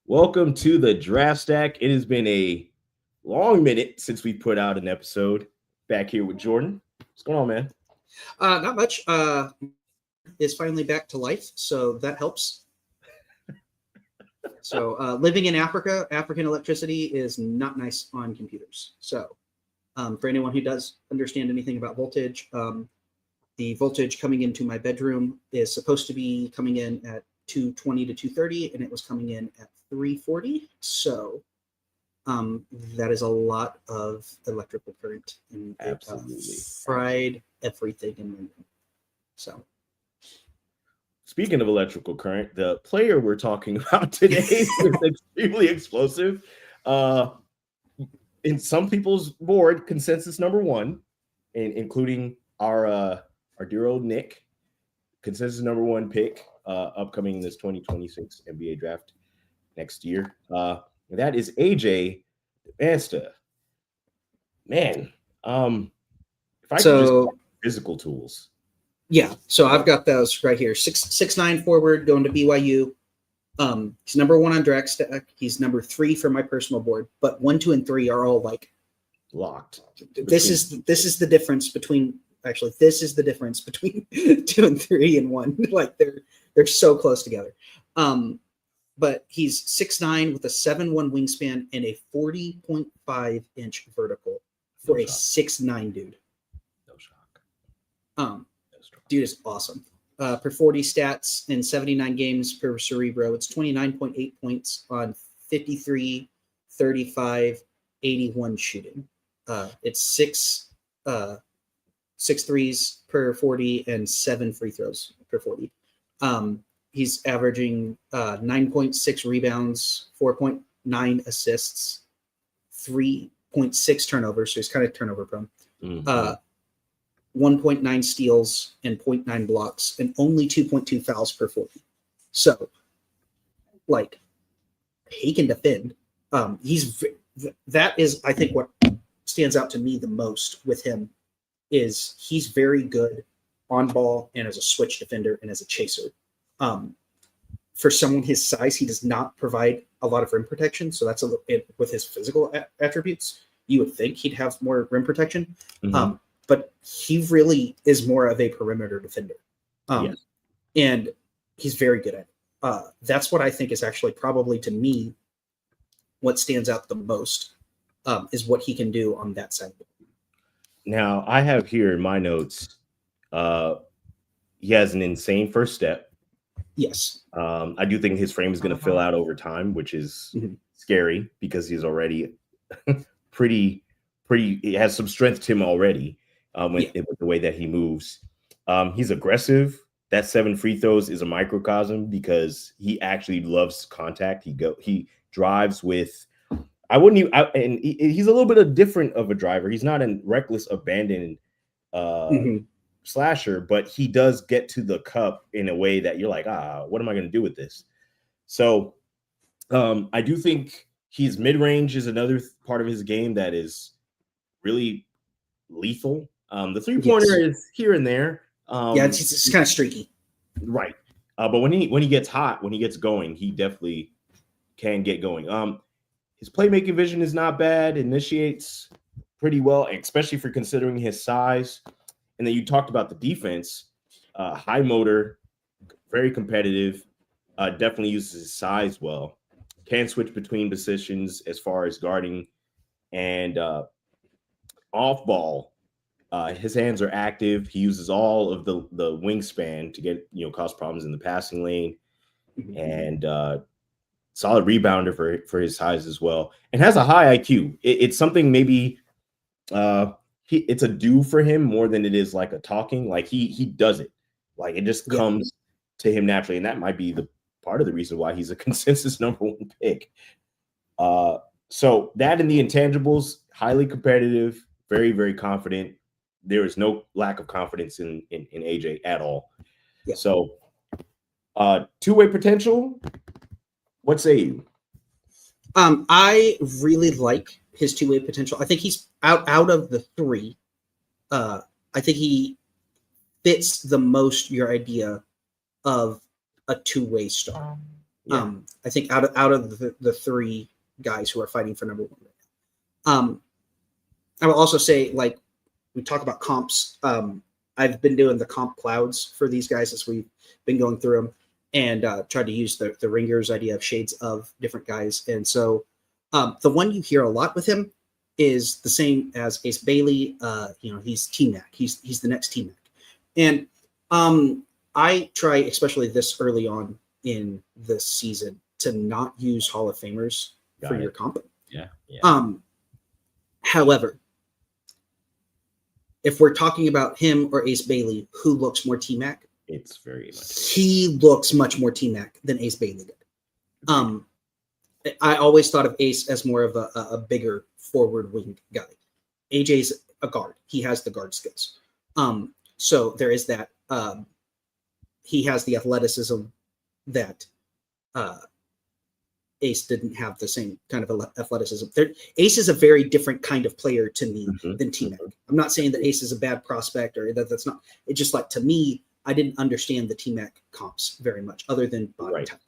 Welcome to the Draft Stack. It has been a long minute since we put out an episode. Back here with Jordan. What's going on, man? Not much. Is finally back to life, so that helps. So living in Africa, African electricity is not nice on computers. So for anyone who does understand anything about voltage, the voltage coming into my bedroom is supposed to be coming in at 220 to 230, and it was coming in at 340. So that is a lot of electrical current, and Absolutely. it fried everything in my room. So. Speaking of electrical current, the player we're talking about today is extremely explosive. In some people's board, consensus number one, including our dear old Nick, consensus number one pick, upcoming in this 2026 NBA draft next year. That is AJ Dybansta. Man, if I could just physical tools. Yeah, so I've got those right here. 6'9" forward going to BYU. He's number one on draft stack. He's number 3 for my personal board, but 1, 2, and 3 are all like locked. This is the difference between 2 and 3 and 1. Like they're so close together. But he's 6'9" with a 7'1" wingspan and a 40.5 inch vertical for a 6'9" dude. No shock. Dude is awesome. Per 40 stats in 79 games per Cerebro, it's 29.8 points on 53, 35, 81 shooting. It's 6 threes per 40 and 7 free throws per 40. He's averaging 9.6 rebounds, 4.9 assists, 3.6 turnovers, so he's kind of turnover prone. 1.9 steals and 0.9 blocks and only 2.2 fouls per 40. So, like, he can defend. That is, I think, what stands out to me the most with him is he's very good on ball and as a switch defender and as a chaser. For someone his size, he does not provide a lot of rim protection. So that's with his physical attributes, you would think he'd have more rim protection. But he really is more of a perimeter defender. Yes. And he's very good at it. That's what I think is actually probably, to me, what stands out the most is what he can do on that side. Now, I have here in my notes, he has an insane first step. Yes. I do think his frame is going to fill out over time, which is scary because he's already pretty. He has some strength to him already. With the way that he moves. He's aggressive. That 7 free throws is a microcosm because he actually loves contact. He drives with, and he's a little bit different of a driver. He's not a reckless abandon slasher, but he does get to the cup in a way that you're like, what am I going to do with this? So I do think his mid-range is another part of his game that is really lethal. The 3-pointer is here and there. It's kind of streaky. Right. But when he gets hot, when he gets going, he definitely can get going. His playmaking vision is not bad, initiates pretty well, especially for considering his size. And then you talked about the defense. High motor, very competitive, definitely uses his size well. Can switch between positions as far as guarding and off ball. His hands are active. He uses all of the wingspan to get, cause problems in the passing lane, and solid rebounder for his size as well, and has a high IQ. It's something maybe it's a do for him more than it is like a talking. Like he does it, like it just comes to him naturally, and that might be the part of the reason why he's a consensus number 1 pick. So that and the intangibles, highly competitive, very, very confident. There is no lack of confidence in AJ at all. Yeah. So, two-way potential. What say you? I really like his two-way potential. I think he's out of the 3. I think he fits the most your idea of a two-way star. Yeah. I think out of the three guys who are fighting for number one right now. I will also say, like, we talk about comps. I've been doing the comp clouds for these guys as we've been going through them, and tried to use the Ringer's idea of shades of different guys. And so the one you hear a lot with him is the same as Ace Bailey. He's T-Mac. He's the next T-Mac. And I try, especially this early on in this season, to not use Hall of Famers for your comp. Yeah. However, if we're talking about him or Ace Bailey, who looks more T-Mac? It's very much. He looks much more T-Mac than Ace Bailey did. I always thought of Ace as more of a bigger forward wing guy. AJ's a guard. He has the guard skills. So there is that. He has the athleticism that Ace didn't have the same kind of athleticism. Ace is a very different kind of player to me than T-Mac. I'm not saying that Ace is a bad prospect or that's not. It's just like, to me, I didn't understand the T-Mac comps very much other than body type.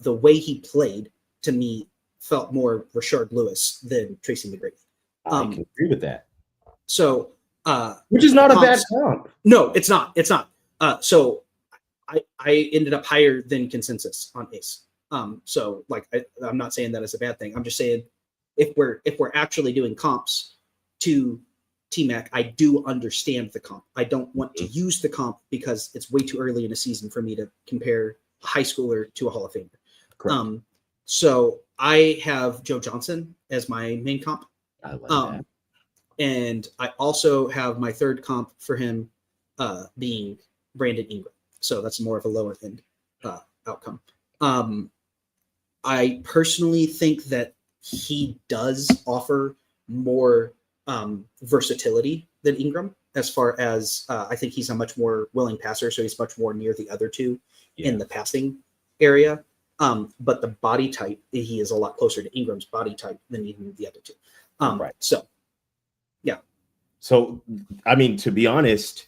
The way he played, to me, felt more Rashard Lewis than Tracy McGrady. I can agree with that. So, which is not a bad comp. No, it's not. It's not. So I ended up higher than consensus on Ace. So like, I'm not saying that as a bad thing. I'm just saying if we're actually doing comps to T-Mac, I do understand the comp. I don't want to use the comp because it's way too early in a season for me to compare a high schooler to a Hall of Famer. Correct. So I have Joe Johnson as my main comp. I like that. And I also have my third comp for him being Brandon Ingram. So that's more of a lower end outcome. I personally think that he does offer more versatility than Ingram, as far as I think he's a much more willing passer, so he's much more near the other two in the passing area. But the body type, he is a lot closer to Ingram's body type than even the other two. Right. So, yeah. So, I mean, to be honest,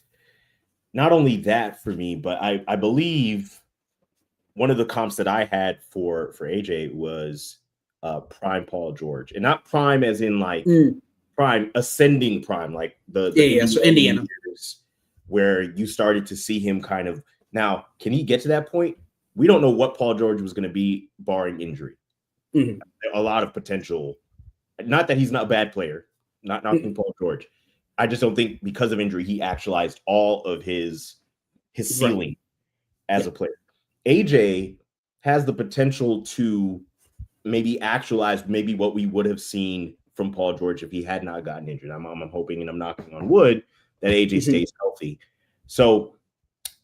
not only that for me, but I believe one of the comps that I had for AJ was prime Paul George, and not prime as in like prime, ascending prime, like the so Indiana years where you started to see him kind of. Now, can he get to that point? We don't know what Paul George was going to be barring injury. A lot of potential. Not that he's not a bad player, not knocking Paul George. I just don't think because of injury he actualized all of his ceiling as a player. AJ has the potential to maybe actualize maybe what we would have seen from Paul George if he had not gotten injured. I'm hoping, and I'm knocking on wood, that AJ stays healthy. So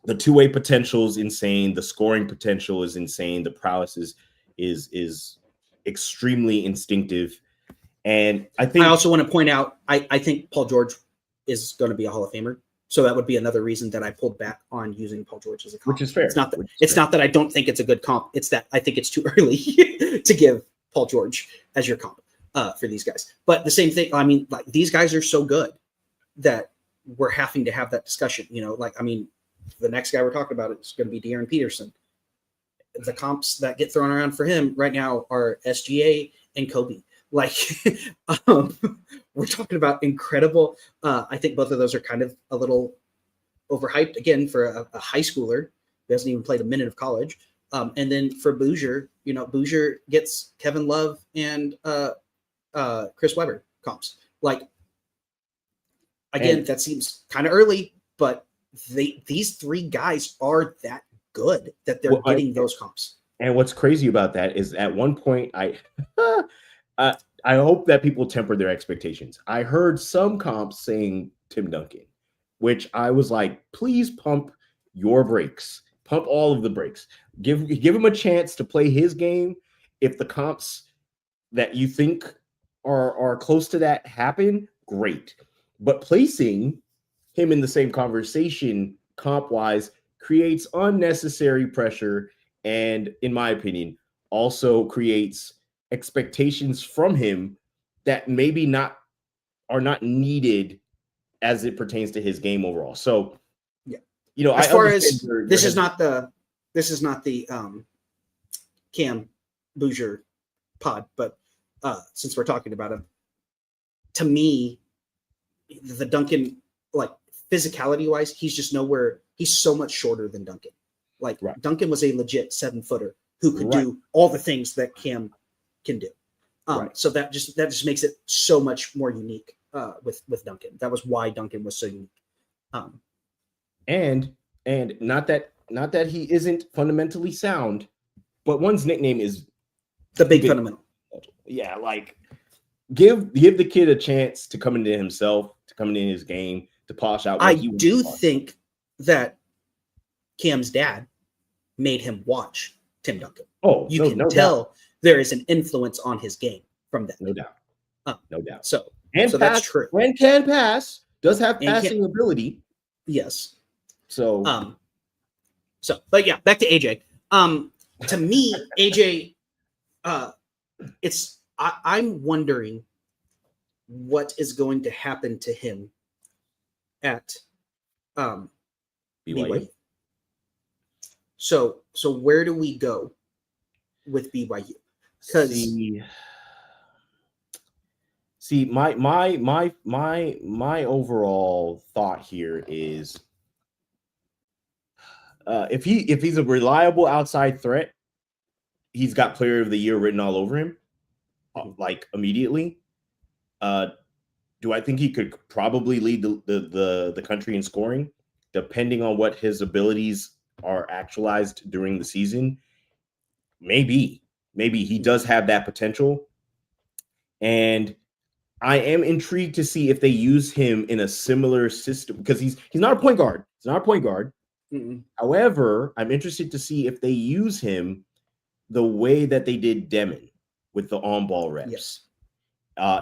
the two-way potential is insane. The scoring potential is insane. The prowess is extremely instinctive. And I also want to point out, I think Paul George is going to be a Hall of Famer. So that would be another reason that I pulled back on using Paul George as a comp. Which is fair. It's not that I don't think it's a good comp. It's that I think it's too early to give Paul George as your comp for these guys. But the same thing, I mean, like, these guys are so good that we're having to have that discussion. The next guy we're talking about is going to be De'Aaron Peterson. The comps that get thrown around for him right now are SGA and Kobe. Like, we're talking about incredible. I think both of those are kind of a little overhyped again for a high schooler who hasn't even played a minute of college. And then for Bouger, Bouger gets Kevin Love and Chris Webber comps. Like, again, that seems kind of early, but these three guys are that good that they're getting those comps. And what's crazy about that is at one point I hope that people temper their expectations. I heard some comps saying Tim Duncan, which I was like, please pump your brakes. Pump all of the brakes. Give him a chance to play his game. If the comps that you think are close to that happen, great. But placing him in the same conversation comp-wise creates unnecessary pressure and, in my opinion, also creates expectations from him that maybe are not needed as it pertains to his game overall. So, as far as this is not the Cam Bouger pod, but since we're talking about him, to me, the Duncan, like physicality wise, he's just nowhere. He's so much shorter than Duncan. Like Duncan was a legit 7-footer who could do all the things that Cam can do. So that just makes it so much more unique with Duncan. That was why Duncan was so unique. And not that he isn't fundamentally sound, but one's nickname is the big fundamental. Yeah, like give the kid a chance to come into himself, to come into his game, to polish out. I do think that Cam's dad made him watch Tim Duncan. Oh, you can tell there is an influence on his game from that. No doubt. No doubt. So pass, that's true. And can pass, does have passing ability. Yes. So but yeah, back to AJ. To me, AJ, I'm wondering what is going to happen to him at BYU. So where do we go with BYU? Because see, my overall thought here is if he's a reliable outside threat, he's got Player of the Year written all over him, like immediately. Do I think he could probably lead the country in scoring, depending on what his abilities are actualized during the season? Maybe he does have that potential, and I am intrigued to see if they use him in a similar system, because he's not a point guard. He's not a point guard. Mm-mm. However, I'm interested to see if they use him the way that they did Demon with the on-ball reps. Yes.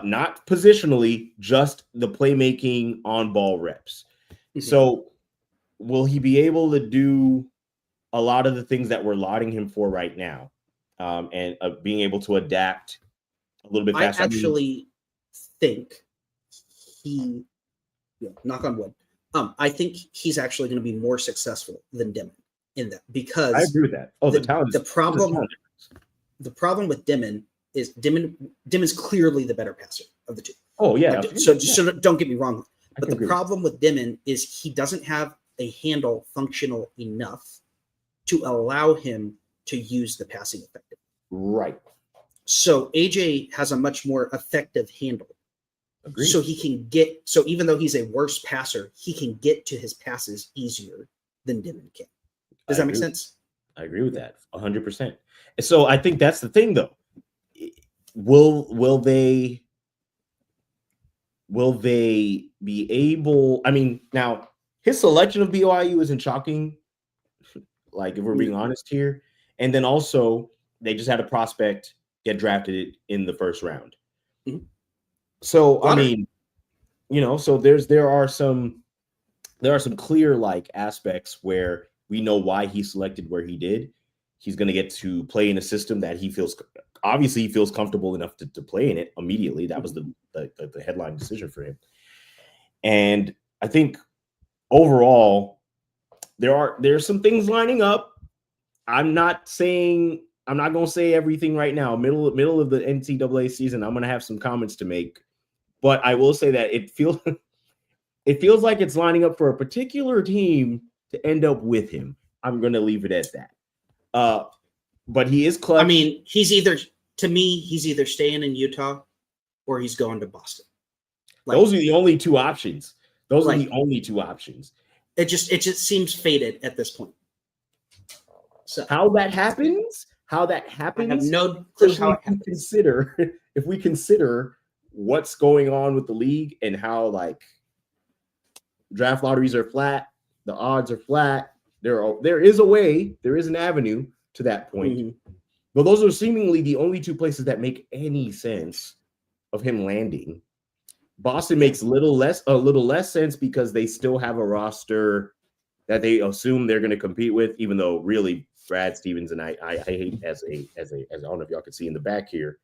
Not positionally, just the playmaking on-ball reps. Mm-hmm. So will he be able to do a lot of the things that we're lauding him for right now, and being able to adapt a little bit faster? I actually think he, knock on wood, I think he's actually going to be more successful than Demon in that, because I agree with that. Oh, the talent. The problem with Demon is Demon's clearly the better passer of the two. Oh yeah. So don't get me wrong, but the problem with Demon is he doesn't have a handle functional enough to allow him to use the passing effectively. Right. So AJ has a much more effective handle. Agreed. So he can get, so even though he's a worse passer, he can get to his passes easier than Demon can. Does that make sense? I agree with that 100%. So I think that's the thing, though. Will they be able? I mean, now his selection of BYU isn't shocking, like if we're being honest here. And then also they just had a prospect get drafted in the first round. Mm-hmm. So I mean, so there are some clear like aspects where we know why he selected where he did. He's going to get to play in a system that he feels comfortable enough to play in it immediately. That was the headline decision for him. And I think overall there's some things lining up. I'm not going to say everything right now. Middle of the NCAA season, I'm going to have some comments to make, but I will say that it feels like it's lining up for a particular team to end up with him. I'm going to leave it at that. But he is clutch. I mean, he's either staying in Utah or he's going to Boston. Those are the only two options. It just seems fated at this point. So how that happens, I have no clue how it happens. If we consider what's going on with the league and how like draft lotteries are flat, the odds are flat. There is an avenue to that point. Mm-hmm. But those are seemingly the only two places that make any sense of him landing. Boston makes a little less sense because they still have a roster that they assume they're going to compete with, even though really Brad Stevens, and I hate as I don't know if y'all can see in the back here.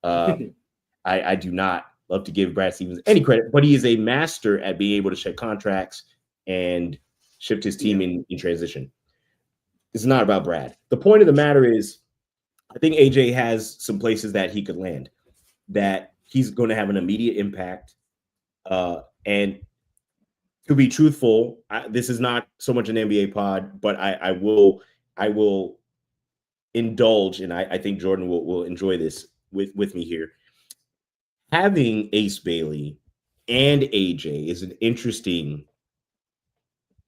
I do not love to give Brad Stevens any credit, but he is a master at being able to check contracts and shift his team in transition. It's not about Brad. The point of the matter is I think AJ has some places that he could land, that he's going to have an immediate impact. And to be truthful, this is not so much an NBA pod, but I will indulge, and I think Jordan will enjoy this with me here. Having Ace Bailey and AJ is an interesting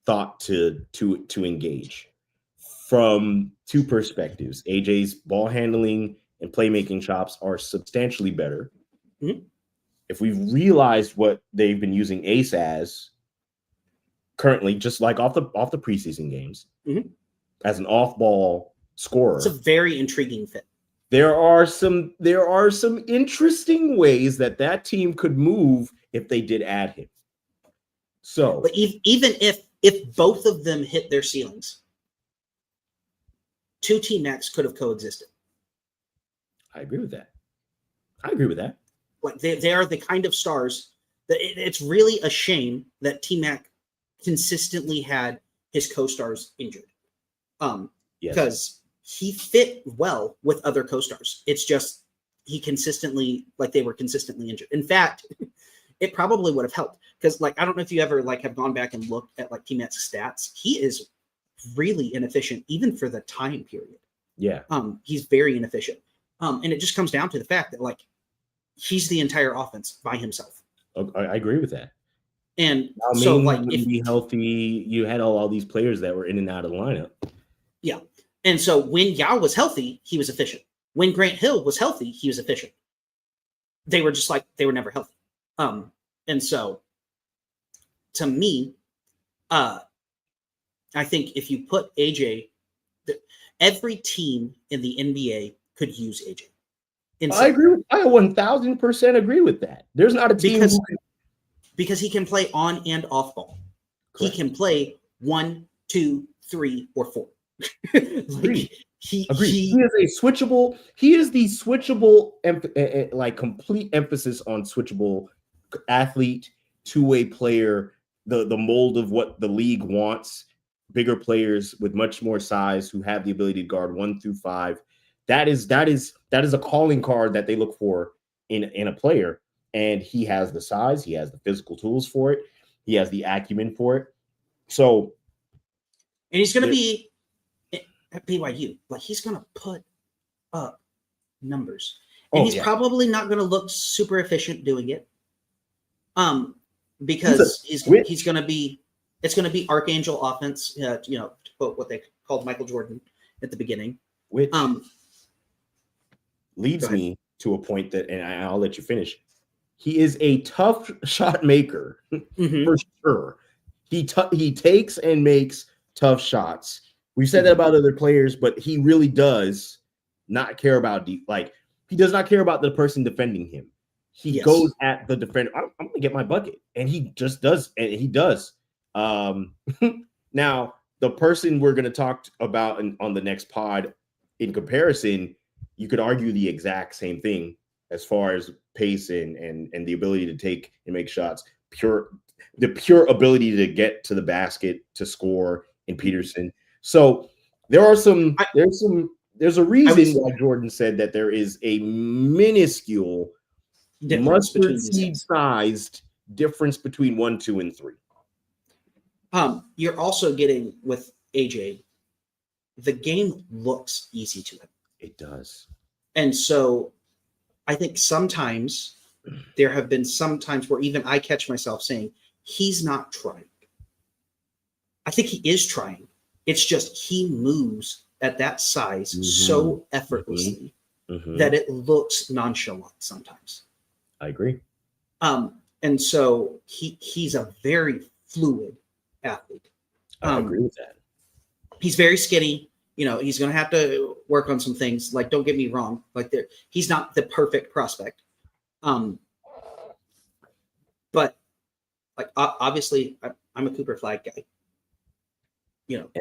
thought to engage from two perspectives. AJ's ball handling and playmaking chops are substantially better. Mm-hmm. If we've realized what they've been using Ace as currently, just like off the preseason games, mm-hmm. as an off-ball scorer, it's a very intriguing fit. There are some interesting ways that team could move if they did add him. So, but even if both of them hit their ceilings, two T-Macs could have coexisted. I agree with that. Like they are the kind of stars that it's really a shame that T-Mac consistently had his co-stars injured. Yes. Because he fit well with other co-stars. It's just they were consistently injured. In fact, it probably would have helped because, like, I don't know if you ever have gone back and looked at T-Mac's stats. He is really inefficient, even for the time period. Yeah. He's very inefficient. And it just comes down to the fact that he's the entire offense by himself. I agree with that. And now, so, if be healthy, you had all these players that were in and out of the lineup. Yeah. And so when Yao was healthy, he was efficient. When Grant Hill was healthy, he was efficient. They were just they were never healthy. And so to me, I think if you put AJ, every team in the NBA could use AJ. I agree. I 1,000% agree with that. There's not a team because he can play on and off ball. Correct. He can play 1, 2, 3, or 4. Agreed. He is a switchable. He is the switchable, complete emphasis on switchable athlete, two-way player, the mold of what the league wants. Bigger players with much more size who have the ability to guard 1 through 5. That is a calling card that they look for in a player. And he has the size, he has the physical tools for it, he has the acumen for it. So, and he's going to be at BYU, he's going to put up numbers, and he's probably not going to look super efficient doing it. Because he's going to be, it's going to be Archangel offense, to quote what they called Michael Jordan at the beginning, which leads me to a point that, and I'll let you finish. He is a tough shot maker for sure. He takes and makes tough shots. We've said that about other players, but he really does not care about he does not care about the person defending him. He goes at the defender. I'm going to get my bucket, and he just does, and he does. Now, the person we're going to talk about on the next pod, in comparison, you could argue the exact same thing as far as pace and the ability to take and make shots. The pure ability to get to the basket to score in Peterson. So there's a reason why Jordan said that there is a minuscule mustard seed sized difference between 1, 2, and 3. You're also getting with AJ, the game looks easy to him. It does. And so I think sometimes there have been some times where even I catch myself saying, he's not trying. I think he is trying. It's just he moves at that size so effortlessly that it looks nonchalant sometimes. I agree. And so he's a very fluid athlete. I agree with that. He's very skinny. He's going to have to work on some things. Don't get me wrong. He's not the perfect prospect. But obviously, I'm a Cooper Flag guy.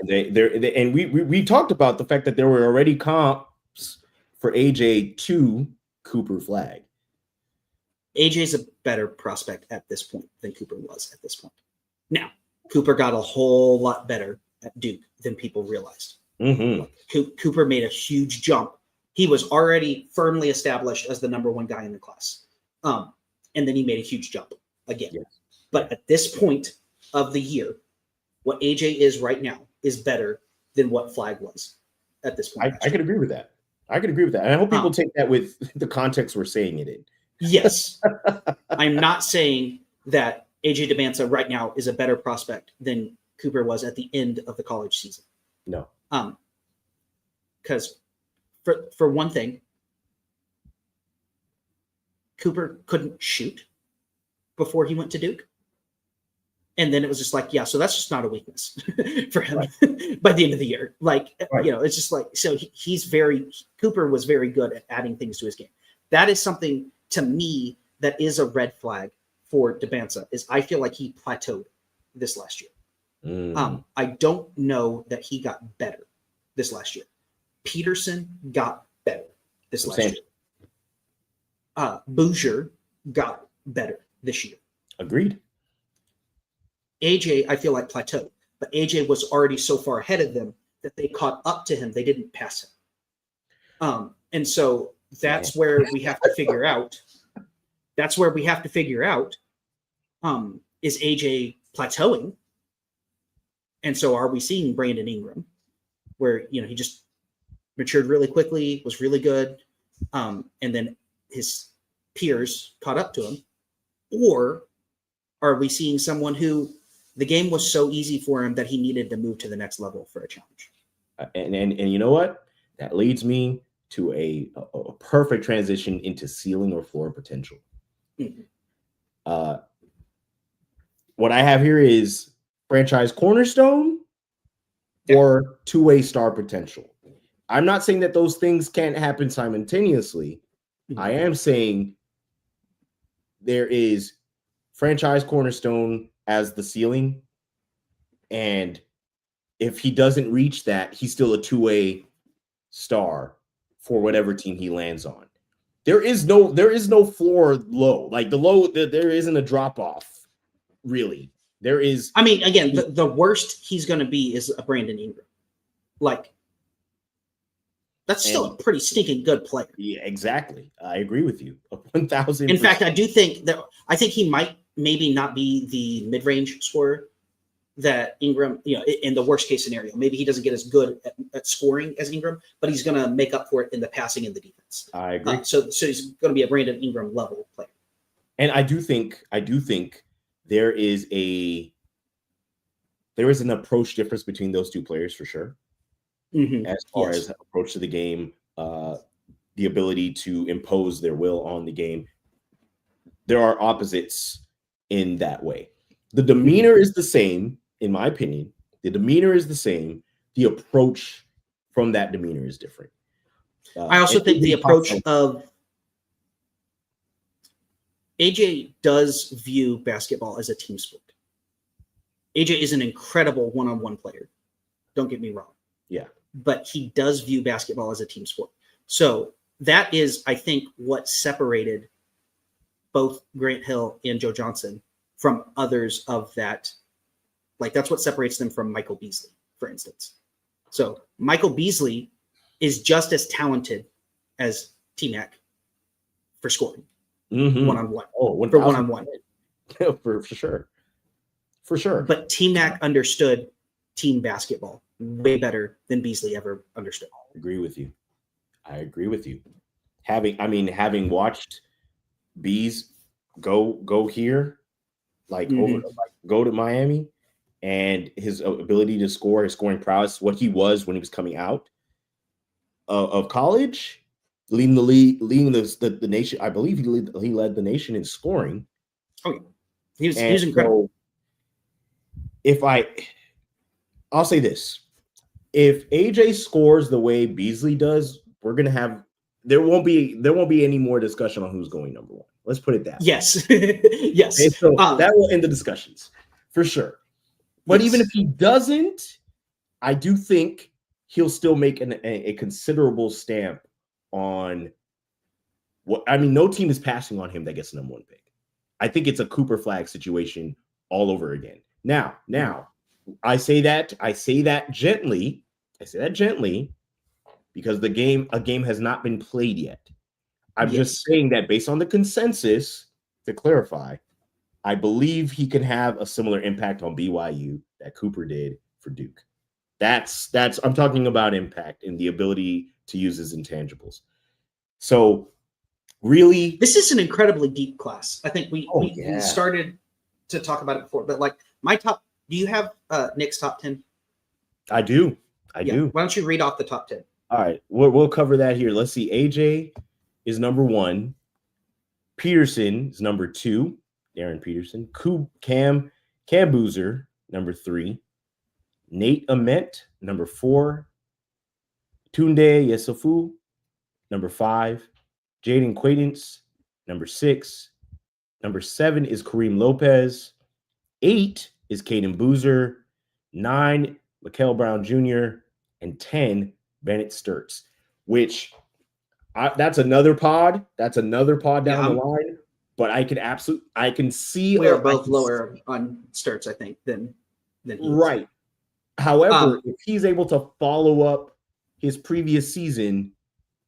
And we talked about the fact that there were already comps for AJ to Cooper Flag. AJ's a better prospect at this point than Cooper was at this point. Now, Cooper got a whole lot better at Duke than people realized. Cooper made a huge jump He was already firmly established as the number one guy in the class. And then he made a huge jump again. Yes. But at this point of the year, what AJ is right now is better than what Flag was at this point. I could agree with that. And I hope people take that with the context we're saying it in. Yes. I'm not saying that AJ Dybansta right now is a better prospect than Cooper was at the end of the college season. No. Because for one thing, Cooper couldn't shoot before he went to Duke. And then it was just like, yeah, so that's just not a weakness for him by the end of the year. Like, it's just like, so Cooper was very good at adding things to his game. That is something to me that is a red flag for Dybansta, is I feel like he plateaued this last year. I don't know that he got better this last year. Peterson got better this last year. Bouger got better this year. Agreed. AJ, I feel like plateaued, but AJ was already so far ahead of them that they caught up to him. They didn't pass him. And so that's where we have to figure out. That's where we have to figure out, is AJ plateauing? And so are we seeing Brandon Ingram, where, he just matured really quickly, was really good, and then his peers caught up to him? Or are we seeing someone who the game was so easy for him that he needed to move to the next level for a challenge? And you know what? That leads me to a perfect transition into ceiling or floor potential. What I have here is franchise cornerstone or two-way star potential. I'm not saying that those things can't happen simultaneously. I am saying there is franchise cornerstone as the ceiling, and if he doesn't reach that, he's still a two-way star for whatever team he lands on. There is no floor low. Like there isn't a drop off, really. There is. I mean, again, the worst he's going to be is a Brandon Ingram. Like, that's still a pretty stinking good player. Yeah, exactly. I agree with you. 1,000%. In fact, I do think he might maybe not be the mid-range scorer that Ingram, in the worst case scenario. Maybe he doesn't get as good at scoring as Ingram, but he's going to make up for it in the passing and the defense. I agree. So he's going to be a Brandon Ingram level player. And I do think there is an approach difference between those two players for sure. As far as approach to the game, the ability to impose their will on the game. There are opposites in that way. The demeanor is the same, in my opinion. The demeanor is the same. The approach from that demeanor is different. I also think the approach of AJ does view basketball as a team sport. AJ is an incredible one-on-one player. Don't get me wrong. Yeah. But he does view basketball as a team sport. So that is, I think, what separated both Grant Hill and Joe Johnson from others of that. Like, that's what separates them from Michael Beasley, for instance. So Michael Beasley is just as talented as T-Mac for scoring one-on-one. Oh, for one-on-one. for sure. For sure. But T-Mac understood team basketball way better than Beasley ever understood. I agree with you. Having watched Bees go here, go to Miami, and his ability to score, his scoring prowess, what he was when he was coming out of college, leading the nation. I believe he led the nation in scoring. Oh, yeah. He was incredible. So I'll say this: if AJ scores the way Beasley does, there won't be any more discussion on who's going number one. Let's put it that way. Yes. Yes. And so that will end the discussions for sure. But even if he doesn't, I do think he'll still make a considerable stamp on what. I mean, no team is passing on him that gets the number one pick. I think it's a Cooper Flag situation all over again. Now, I say that gently. because a game has not been played yet. I'm Yes. just saying that based on the consensus, to clarify, I believe he can have a similar impact on BYU that Cooper did for Duke. That's I'm talking about impact and the ability to use his intangibles. So really, this is an incredibly deep class. I think we yeah. started to talk about it before, but like my top, do you have Nick's top 10? I do. I do. Why don't you read off the top 10? All right, we'll cover that here. Let's see. AJ is number 1. Peterson is number 2. Darren Peterson. Cam Boozer, number 3. Nate Ament, number 4. Tunde Yesufu, number 5. Jaden Quaidance, number 6. Number 7 is Kareem Lopez. 8 is Caden Boozer. 9, Mikael Brown Jr. And 10, Bennett Sturts, which that's another pod. That's another pod down the line. But I can see we are both lower on Sturts, I think, than he right. However, if he's able to follow up his previous season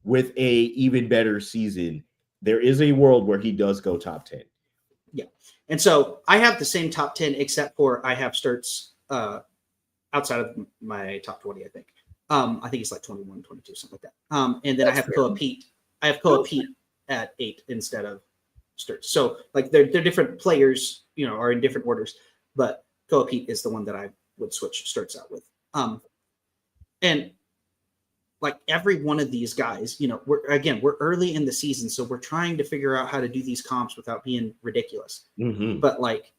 with a even better season, there is a world where he does go top 10. Yeah. And so I have the same top 10, except for I have Sturts outside of my top 20, I think. I think he's like 21, 22, something like that. And then I have Koa Pete. I have Koa Pete at 8 instead of Sturts. So like they're different players, are in different orders, but Koa Pete is the one that I would switch Sturts out with. And like every one of these guys, we're early in the season, so we're trying to figure out how to do these comps without being ridiculous. Mm-hmm. But like,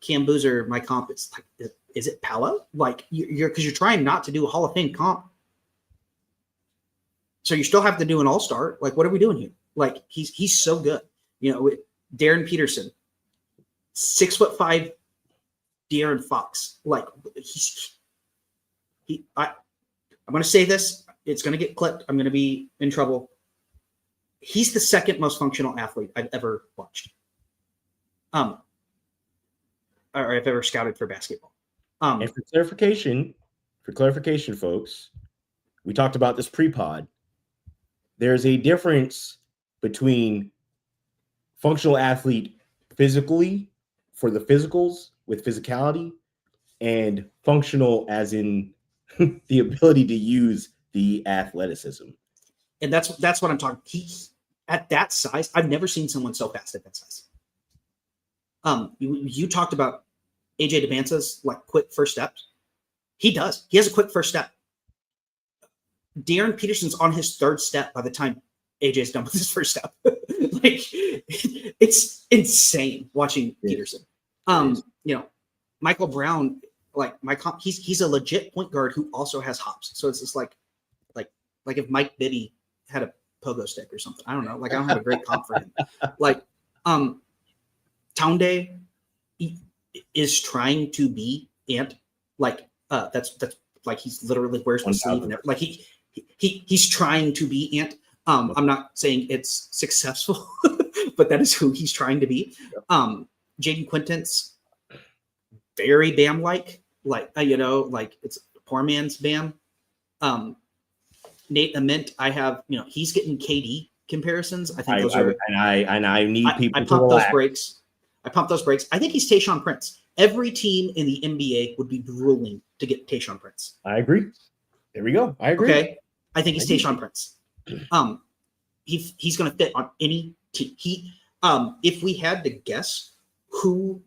Cam Boozer, my comp, it's like, is it Palo? Like you're trying not to do a Hall of Fame comp. So you still have to do an all-star. Like, what are we doing here? Like he's so good. Darren Peterson, 6'5" De'Aaron Fox. Like I'm going to say this. It's going to get clipped. I'm going to be in trouble. He's the second most functional athlete I've ever watched. Or I've ever scouted for basketball. And for clarification, folks, we talked about this pre-pod. There's a difference between functional athlete physically for the physicals with physicality and functional as in the ability to use the athleticism. And that's what I'm talking. He at that size, I've never seen someone so fast at that size. You talked about AJ Dybansta's like quick first steps. He does. He has a quick first step. Darren Peterson's on his third step by the time AJ's done with his first step. Like it's insane watching Peterson. Michael Brown, like he's a legit point guard who also has hops. So it's just like if Mike Bibby had a pogo stick or something. I don't know. Like I don't have a great comp for him. Like Townday is trying to be Ant. Like that's like he's literally wears the sleeve and like he's trying to be Ant. I'm not saying it's successful, but that is who he's trying to be. Jaden Quintance, very Bam-like, like it's poor man's Bam. Nate Ament, I have, he's getting KD comparisons. I think those are, I need people to pump those brakes. I pump those brakes. I think he's Tayshaun Prince. Every team in the NBA would be drooling to get Tayshaun Prince. I agree. There we go. I agree. Okay. I think he's Tayshaun Prince. He's going to fit on any team. If we had to guess who,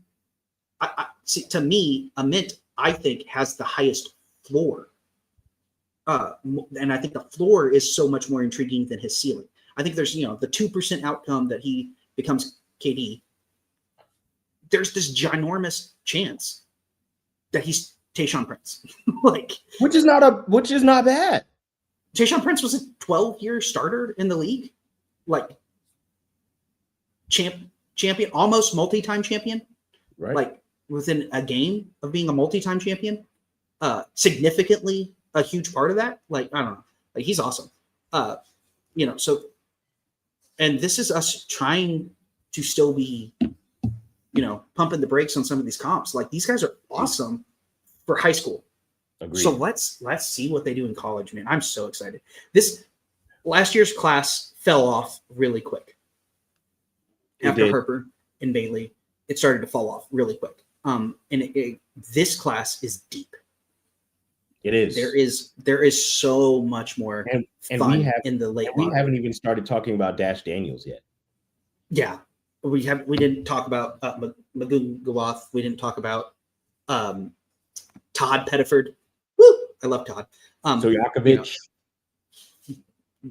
to me, Ament, I think, has the highest floor. And I think the floor is so much more intriguing than his ceiling. I think there's, the 2% outcome that he becomes KD. There's this ginormous chance that he's Tayshaun Prince. which is not bad. Tayshaun Prince was a 12-year starter in the league, like champion, almost multi-time champion, right? Like within a game of being a multi-time champion, significantly a huge part of that. Like I don't know, like he's awesome. So, and this is us trying to still be, pumping the brakes on some of these comps. Like these guys are awesome for high school. Agreed. So let's see what they do in college, man. I'm so excited. This last year's class fell off really quick. After Harper and Bailey, it started to fall off really quick. And this class is deep. It is. There is so much more fun in the late. We haven't even started talking about Dash Daniels yet. Yeah, we didn't talk about Magungawath. We didn't talk about Todd Pettiford. Woo! I love Todd. So Yakovich,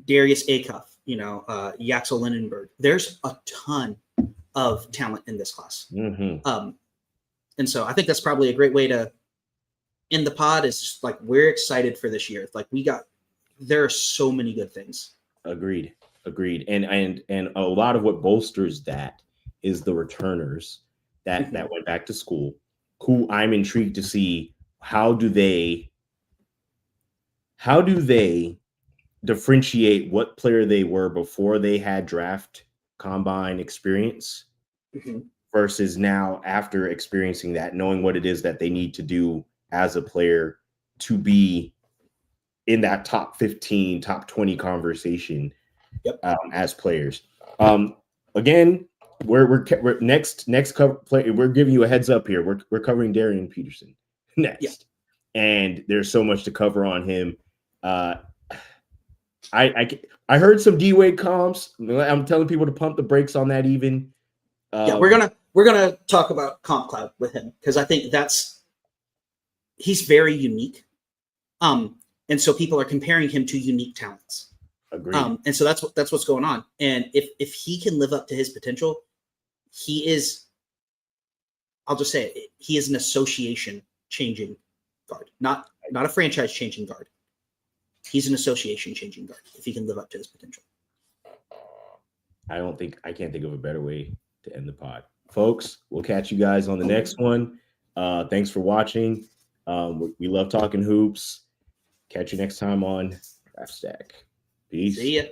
Darius Acuff, Yaxel Lindenberg. There's a ton of talent in this class. Mm-hmm. And so I think that's probably a great way to end the pod. Is just like, we're excited for this year. Like there are so many good things. Agreed. And a lot of what bolsters that is the returners that went back to school, who I'm intrigued to see how do they differentiate what player they were before they had draft combine experience versus now after experiencing that, knowing what it is that they need to do as a player to be in that top 15, top 20 conversation as players. Again, we're next cover play. We're giving you a heads up here. We're covering Darian Peterson next, and there's so much to cover on him. I heard some D-Wade comps. I'm telling people to pump the brakes on that. Even we're gonna talk about Comp Cloud with him because I think he's very unique. And so people are comparing him to unique talents. Agreed. And so that's what's going on. And if he can live up to his potential, he is. I'll just say it, he is an association changing guard, not a franchise changing guard. He's an association changing guard if he can live up to his potential. I can't think of a better way to end the pod. Folks, we'll catch you guys on the next one. Thanks for watching. We love talking hoops. Catch you next time on Draft Stack. Peace. See ya.